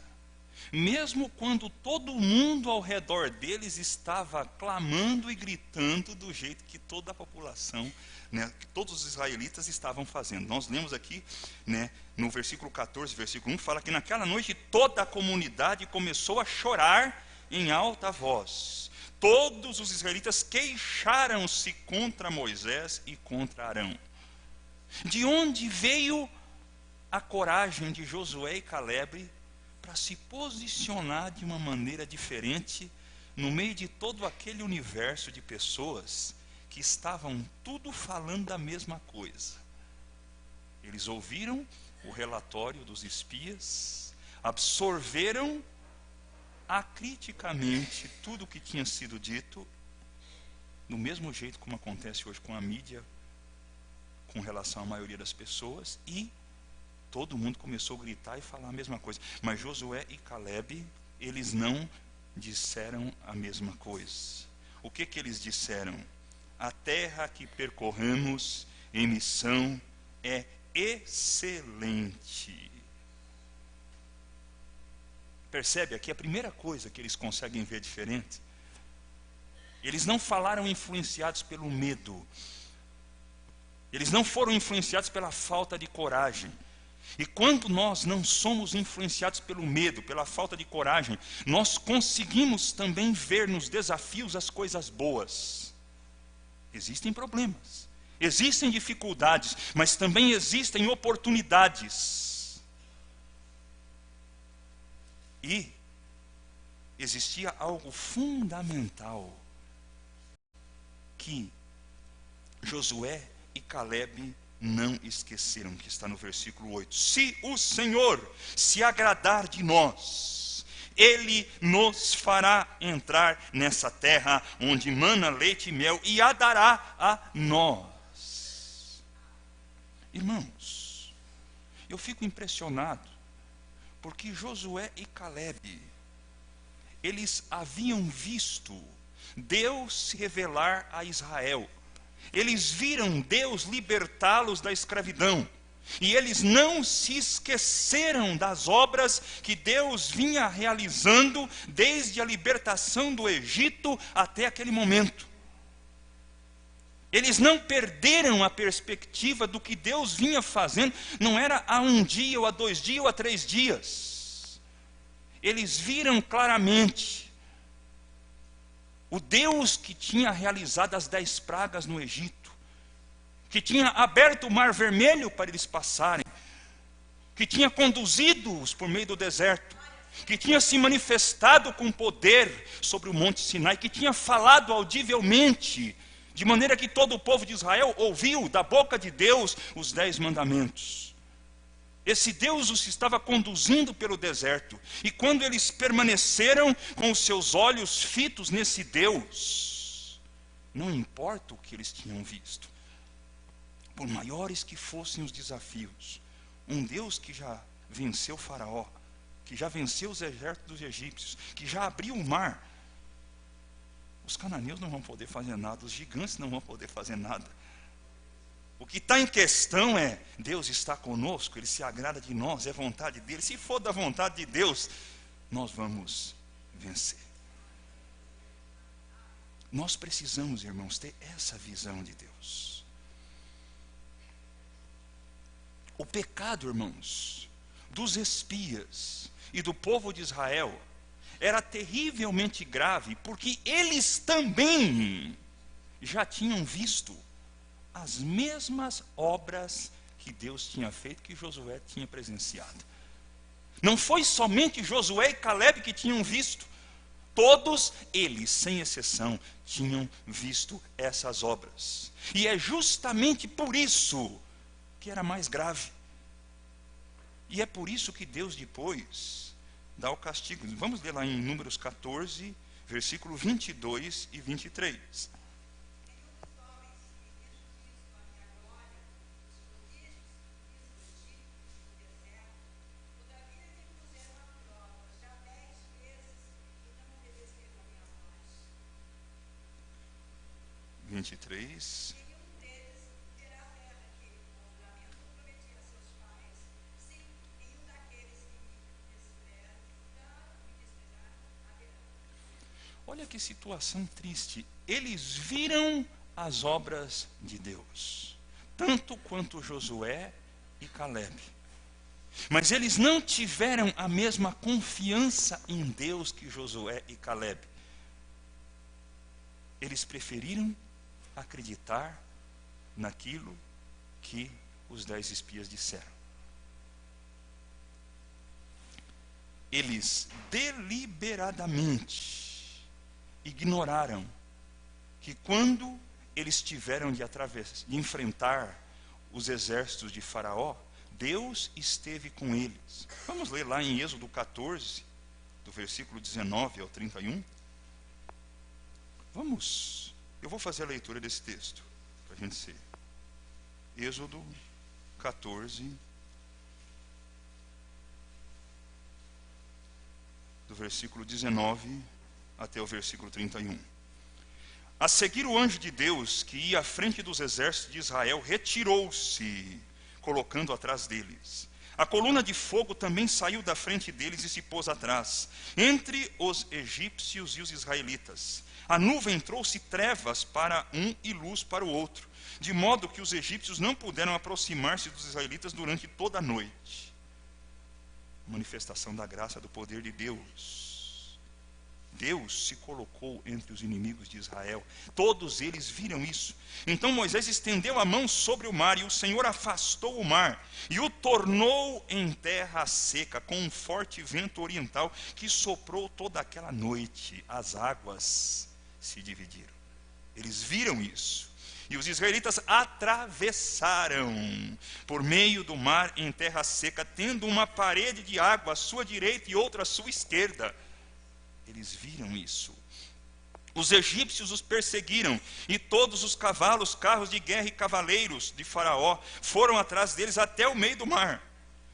mesmo quando todo mundo ao redor deles estava clamando e gritando do jeito que toda a população, né, que todos os israelitas estavam fazendo. Nós lemos aqui, né, no versículo 14, versículo 1, fala que naquela noite toda a comunidade começou a chorar em alta voz. Todos os israelitas queixaram-se contra Moisés e contra Arão. De onde veio a coragem de Josué e Calebe para se posicionar de uma maneira diferente no meio de todo aquele universo de pessoas que estavam tudo falando da mesma coisa? Eles ouviram o relatório dos espias, absorveram acriticamente tudo o que tinha sido dito, do mesmo jeito como acontece hoje com a mídia, com relação à maioria das pessoas, e todo mundo começou a gritar e falar a mesma coisa. Mas Josué e Calebe, eles não disseram a mesma coisa. O que eles disseram? A terra que percorremos em missão é excelente. Percebe aqui a primeira coisa que eles conseguem ver diferente? Eles não falaram influenciados pelo medo. Eles não foram influenciados pela falta de coragem. E quando nós não somos influenciados pelo medo, pela falta de coragem, nós conseguimos também ver nos desafios as coisas boas. Existem problemas, existem dificuldades, mas também existem oportunidades. E existia algo fundamental que Josué e Calebe não esqueceram, que está no versículo 8. Se o Senhor se agradar de nós, Ele nos fará entrar nessa terra onde mana leite e mel, e a dará a nós. Irmãos, eu fico impressionado, porque Josué e Calebe, eles haviam visto Deus se revelar a Israel. Eles viram Deus libertá-los da escravidão. E eles não se esqueceram das obras que Deus vinha realizando desde a libertação do Egito até aquele momento. Eles não perderam a perspectiva do que Deus vinha fazendo, não era há um dia, ou há 2 dias, ou há 3 dias. Eles viram claramente o Deus que tinha realizado as 10 pragas no Egito, que tinha aberto o mar vermelho para eles passarem, que tinha conduzido-os por meio do deserto, que tinha se manifestado com poder sobre o monte Sinai, que tinha falado audivelmente, de maneira que todo o povo de Israel ouviu da boca de Deus os 10 mandamentos. Esse Deus os estava conduzindo pelo deserto. E quando eles permaneceram com os seus olhos fitos nesse Deus, não importa o que eles tinham visto, por maiores que fossem os desafios, um Deus que já venceu Faraó, que já venceu os exércitos dos egípcios, que já abriu o mar, os cananeus não vão poder fazer nada, os gigantes não vão poder fazer nada. O que está em questão é, Deus está conosco, Ele se agrada de nós, é vontade dEle. Se for da vontade de Deus, nós vamos vencer. Nós precisamos, irmãos, ter essa visão de Deus. O pecado, irmãos, dos espias e do povo de Israel era terrivelmente grave, porque eles também já tinham visto as mesmas obras que Deus tinha feito, que Josué tinha presenciado. Não foi somente Josué e Caleb que tinham visto, todos eles, sem exceção, tinham visto essas obras. E é justamente por isso que era mais grave. E é por isso que Deus depois dá o castigo. Vamos ler lá em Números 14, versículo 22 e 23. Olha que situação triste. Eles viram as obras de Deus, tanto quanto Josué e Caleb. Mas eles não tiveram a mesma confiança em Deus que Josué e Caleb. Eles preferiram acreditar naquilo que os 10 espias disseram. Eles deliberadamente ignoraram que quando eles tiveram de enfrentar os exércitos de Faraó, Deus esteve com eles. Vamos ler lá em Êxodo 14, do versículo 19 ao 31. Eu vou fazer a leitura desse texto, para a gente ser. Êxodo 14, do versículo 19 até o versículo 31. A seguir, o anjo de Deus, que ia à frente dos exércitos de Israel, retirou-se, colocando atrás deles. A coluna de fogo também saiu da frente deles e se pôs atrás, entre os egípcios e os israelitas. A nuvem trouxe trevas para um e luz para o outro, de modo que os egípcios não puderam aproximar-se dos israelitas durante toda a noite. Manifestação da graça, do poder de Deus. Deus se colocou entre os inimigos de Israel. Todos eles viram isso. Então Moisés estendeu a mão sobre o mar, e o Senhor afastou o mar, e o tornou em terra seca, com um forte vento oriental, que soprou toda aquela noite. As águas se dividiram. Eles viram isso. E os israelitas atravessaram por meio do mar em terra seca, tendo uma parede de água à sua direita e outra à sua esquerda. Eles viram isso. Os egípcios os perseguiram, e todos os cavalos, carros de guerra e cavaleiros de Faraó foram atrás deles até o meio do mar.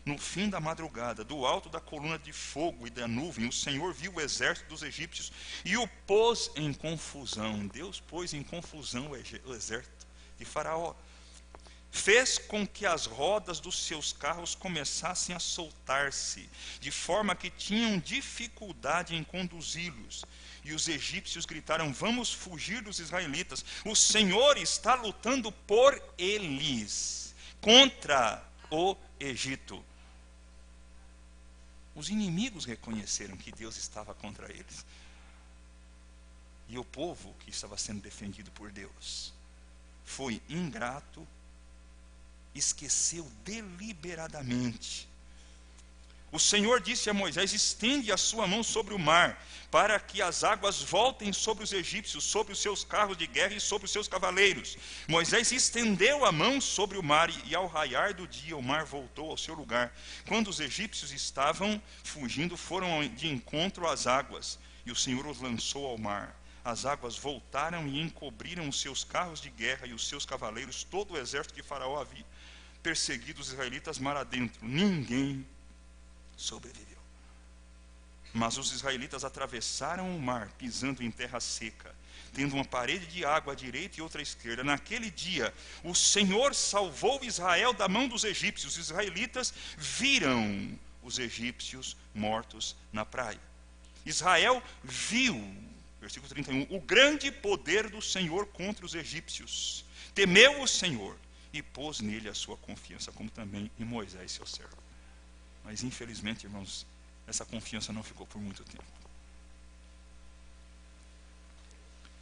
No fim da madrugada, do alto da coluna de fogo e da nuvem, o Senhor viu o exército dos egípcios e o pôs em confusão. Deus pôs em confusão o exército de Faraó. fez com que as rodas dos seus carros começassem a soltar-se, de forma que tinham dificuldade em conduzi-los. E os egípcios gritaram: vamos fugir dos israelitas. O Senhor está lutando por eles, contra o Egito. Os inimigos reconheceram que Deus estava contra eles. E o povo que estava sendo defendido por Deus foi ingrato, esqueceu deliberadamente. O Senhor disse a Moisés: estende a sua mão sobre o mar, para que as águas voltem sobre os egípcios, sobre os seus carros de guerra e sobre os seus cavaleiros. Moisés estendeu a mão sobre o mar, e ao raiar do dia o mar voltou ao seu lugar. Quando os egípcios estavam fugindo, foram de encontro às águas, e o Senhor os lançou ao mar. As águas voltaram e encobriram os seus carros de guerra e os seus cavaleiros. Todo o exército que Faraó havia perseguido os israelitas mar adentro. Ninguém sobreviveu. Mas os israelitas atravessaram o mar, pisando em terra seca, tendo uma parede de água à direita e outra à esquerda. Naquele dia, o Senhor salvou Israel da mão dos egípcios. Os israelitas viram os egípcios mortos na praia. Israel viu, versículo 31, o grande poder do Senhor contra os egípcios. Temeu o Senhor e pôs nele a sua confiança, como também em Moisés, seu servo. Mas infelizmente, irmãos, essa confiança não ficou por muito tempo.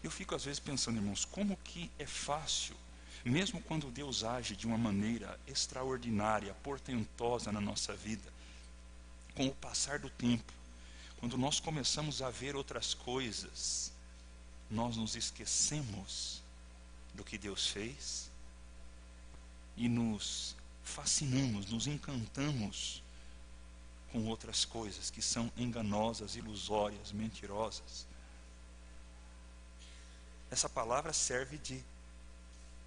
Eu fico às vezes pensando, irmãos, como que é fácil, mesmo quando Deus age de uma maneira extraordinária, portentosa na nossa vida, com o passar do tempo, quando nós começamos a ver outras coisas, nós nos esquecemos do que Deus fez e nos fascinamos, nos encantamos com outras coisas que são enganosas, ilusórias, mentirosas. Essa palavra serve de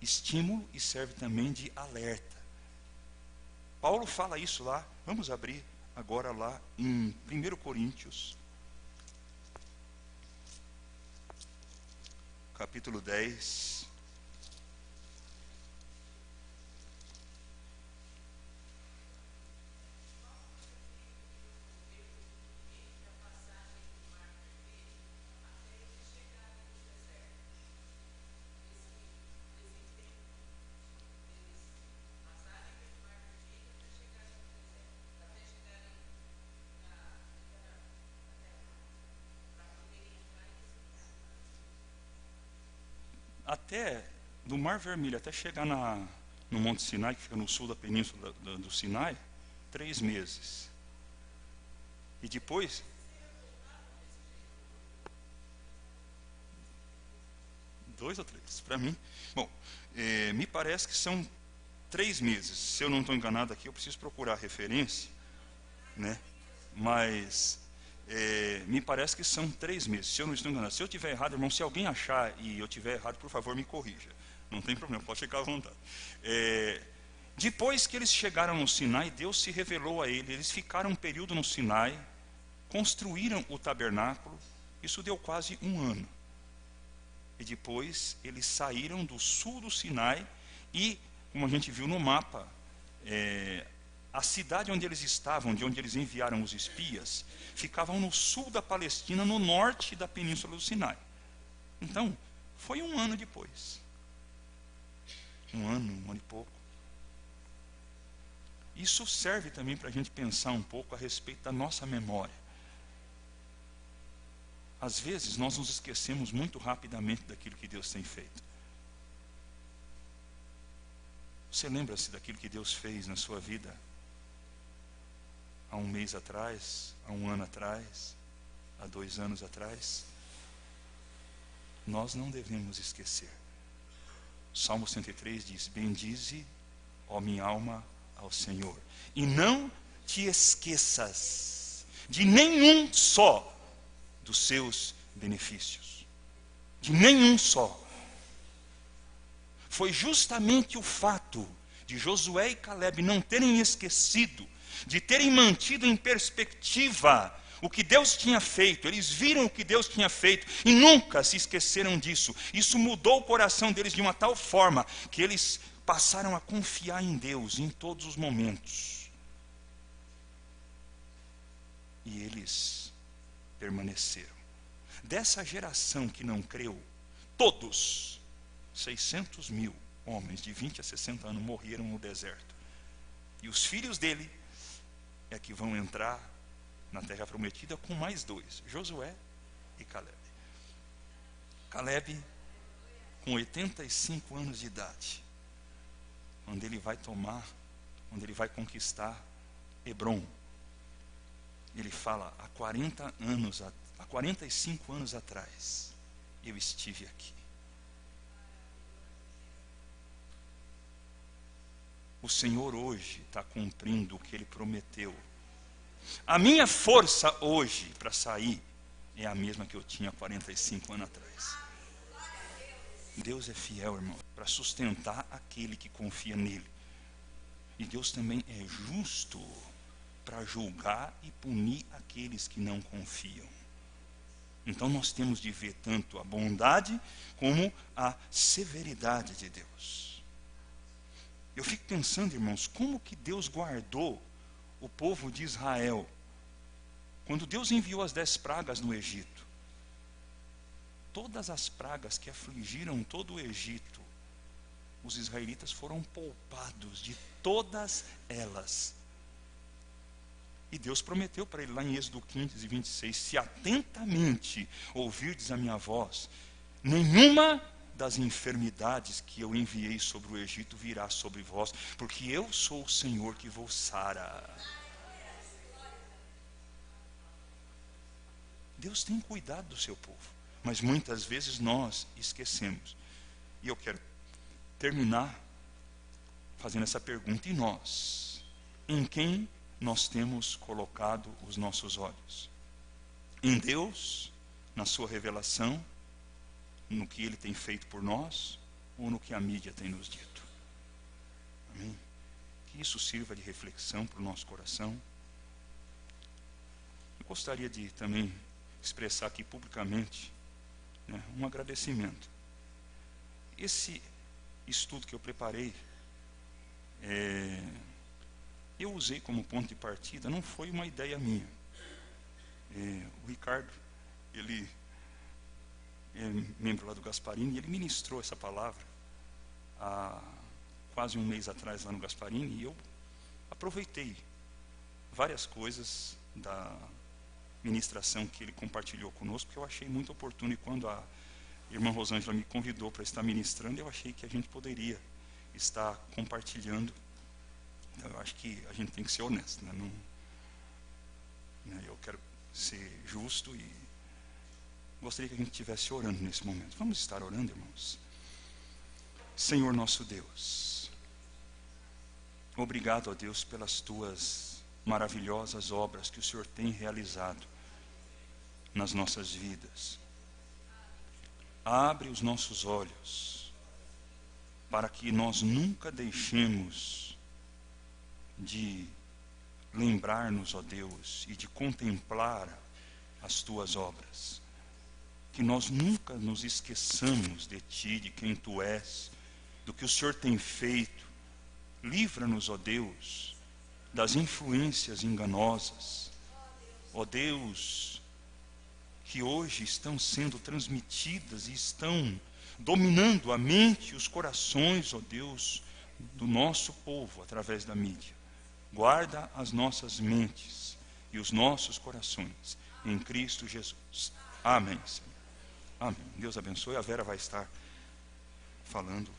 estímulo e serve também de alerta. Paulo fala isso lá, vamos abrir agora lá em 1 Coríntios, capítulo 10. Até do Mar Vermelho até chegar no Monte Sinai, que fica no sul da península do Sinai, 3 meses. E depois, 2 ou 3, para mim. Bom, me parece que são 3 meses. Se eu não estou enganado aqui, eu preciso procurar a referência, né? Mas me parece que são 3 meses, se eu não estou enganado. Se eu estiver errado, irmão, se alguém achar e eu estiver errado, por favor, me corrija. Não tem problema, pode ficar à vontade. Depois que eles chegaram no Sinai, Deus se revelou a eles. Eles ficaram um período no Sinai, construíram o tabernáculo. Isso deu quase 1 ano. E depois eles saíram do sul do Sinai e, como a gente viu no mapa, a cidade onde eles estavam, de onde eles enviaram os espias, ficavam no sul da Palestina, no norte da península do Sinai. Então, foi 1 ano depois. 1 ano e pouco. Isso serve também para a gente pensar um pouco a respeito da nossa memória. Às vezes, nós nos esquecemos muito rapidamente daquilo que Deus tem feito. Você lembra-se daquilo que Deus fez na sua vida? Há 1 mês atrás, há 1 ano atrás, há 2 anos atrás? Nós não devemos esquecer. Salmo 103 diz: bendize, ó minha alma, ao Senhor, e não te esqueças de nenhum só dos seus benefícios. De nenhum só. Foi justamente o fato de Josué e Caleb não terem esquecido, de terem mantido em perspectiva o que Deus tinha feito. Eles viram o que Deus tinha feito e nunca se esqueceram disso. Isso mudou o coração deles de uma tal forma que eles passaram a confiar em Deus em todos os momentos. E eles permaneceram. Dessa geração que não creu, todos, 600 mil homens de 20 a 60 anos morreram no deserto. E os filhos dele é que vão entrar na terra prometida com mais dois, Josué e Caleb. Caleb, com 85 anos de idade, onde ele vai conquistar Hebrom. Ele fala, há 45 anos atrás, eu estive aqui. O Senhor hoje está cumprindo o que Ele prometeu. A minha força hoje para sair é a mesma que eu tinha 45 anos atrás. Deus é fiel, irmão, para sustentar aquele que confia nele. E Deus também é justo para julgar e punir aqueles que não confiam. Então nós temos de ver tanto a bondade como a severidade de Deus. Eu fico pensando, irmãos, como que Deus guardou o povo de Israel quando Deus enviou as 10 pragas no Egito. Todas as pragas que afligiram todo o Egito, os israelitas foram poupados de todas elas. E Deus prometeu para ele lá em Êxodo 15 e 26, se atentamente ouvirdes a minha voz, nenhuma das enfermidades que eu enviei sobre o Egito virá sobre vós, porque eu sou o Senhor que vos sara. Deus tem cuidado do seu povo, mas muitas vezes nós esquecemos. E eu quero terminar fazendo essa pergunta: e nós? Em quem nós temos colocado os nossos olhos? Em Deus, na sua revelação, no que Ele tem feito por nós, ou no que a mídia tem nos dito? Amém? Que isso sirva de reflexão para o nosso coração. Eu gostaria de também expressar aqui publicamente, né, um agradecimento. Esse estudo que eu preparei, eu usei como ponto de partida, não foi uma ideia minha. O Ricardo, ele é membro lá do Gasparini, e ele ministrou essa palavra há quase um mês atrás lá no Gasparini, e eu aproveitei várias coisas da ministração que ele compartilhou conosco, que eu achei muito oportuno, e quando a irmã Rosângela me convidou para estar ministrando, eu achei que a gente poderia estar compartilhando. Então, eu acho que a gente tem que ser honesto, né? Eu quero ser justo e gostaria que a gente estivesse orando nesse momento. Vamos estar orando, irmãos? Senhor nosso Deus, obrigado, ó Deus, pelas tuas maravilhosas obras que o Senhor tem realizado nas nossas vidas. Abre os nossos olhos para que nós nunca deixemos de lembrar-nos, ó Deus, e de contemplar as tuas obras. Que nós nunca nos esqueçamos de Ti, de quem Tu és, do que o Senhor tem feito. Livra-nos, ó Deus, das influências enganosas, ó Deus, que hoje estão sendo transmitidas e estão dominando a mente e os corações, ó Deus, do nosso povo através da mídia. Guarda as nossas mentes e os nossos corações em Cristo Jesus. Amém, Senhor. Amém. Deus abençoe. A Vera vai estar falando